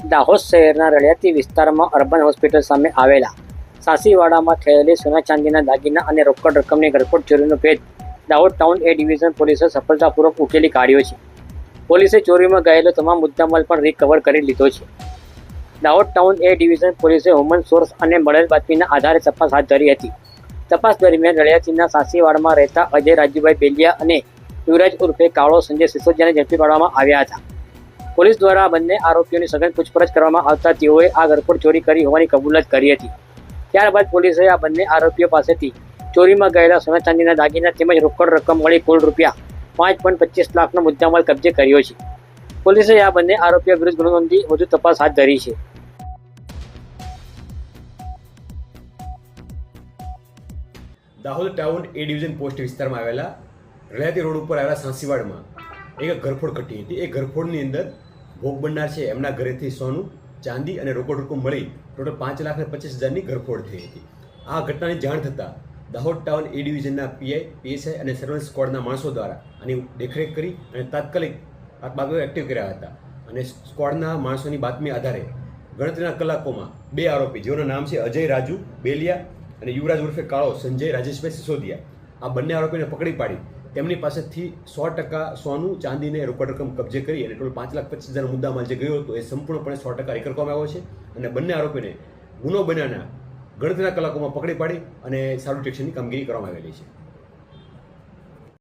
દાહોદ શહેરના રળિયાતી વિસ્તારમાં urban hospital સામે આવેલા સાંસીવાડામાં થયેલી સોના ચાંદીના દાગીના અને રોકડ રકમની ગરફોડ ચોરીનો ભેદ દાહોદ ટાઉન એ ડિવિઝન પોલીસે સફળતાપૂર્વક ઉકેલી કાઢ્યો છે. પોલીસે ચોરીમાં ગયેલો તમામ મુદ્દામાલ પણ રિકવર કરી લીધો છે. દાહોદ ટાઉન એ ડિવિઝન પોલીસે હ્યુમન સોર્સ અને મળેલ બાતમીના આધારે તપાસ હાથ ધરી હતી. તપાસ દરમિયાન રળિયાતીના સાંસીવાડામાં રહેતા અજય રાજુભાઈ બેલિયા અને યુવરાજ ઉર્ફે કાળો સંજય સિસોદિયાને ઝડપી પાડવામાં આવ્યા હતા. પોલીસ દ્વારા બંને આરોપીઓની સઘન પૂછપરછ કરવામાં આવતા તેઓએ આ ગરફોડ ચોરી કરી હોવાની કબૂલાત કરી હતી. ત્યારબાદ પોલીસે આ બંને આરોપીઓ પાસેથી ચોરીમાં ગયેલા સોના ચાંદીના દાગીના તેમજ રોકડ રકમ મળી કુલ ₹5.25 લાખનો મુદ્દામાલ કબજે કર્યો છે. પોલીસે આ બંને આરોપીઓ વિરુદ્ધ ગુનો નોંધી વધુ તપાસ હાથ ધરી છે. દાહોદ ટાઉન એ ડિવિઝન પોસ્ટ વિસ્તારમાં આવેલા રળિયાતી રોડ ઉપર આવેલા સાંસીવાડમાં એક ઘરફોડ ઘટી હતી. એ ઘરફોડની અંદર ભોગ બનનાર છે એમના ઘરેથી સોનું, ચાંદી અને રોકડ રકમ મળી ટોટલ ₹5,25,000ની ઘરફોડ થઈ હતી. આ ઘટનાની જાણ થતાં દાહોદ ટાઉન એ ડિવિઝનના પીઆઈ, પીએસઆઈ અને સર્વેલન્સ સ્ક્વોડના માણસો દ્વારા આની દેખરેખ કરી અને તાત્કાલિક આ બાબતો એક્ટિવ કર્યા હતા. અને સ્ક્વોડના માણસોની બાતમી આધારે ગણતરીના કલાકોમાં બે આરોપી જેઓના નામ છે અજય રાજુ બેલિયા અને યુવરાજ ઉર્ફે કાળો સંજય રાજેશભાઈ સિસોદિયા, આ બંને આરોપીને પકડી પાડી તેમની પાસેથી 100% સોનું, ચાંદીને રોકડ રકમ કબજે કરી અને ટોટલ ₹5,25,000 મુદ્દામાલ જે ગયો હતો એ સંપૂર્ણપણે 100% રિકવર કરવામાં આવ્યો છે. અને બંને આરોપીને ગુનો બન્યાના ગણતરીના કલાકોમાં પકડી પાડી અને સારું ડિટેક્શનની કામગીરી કરવામાં આવેલી છે.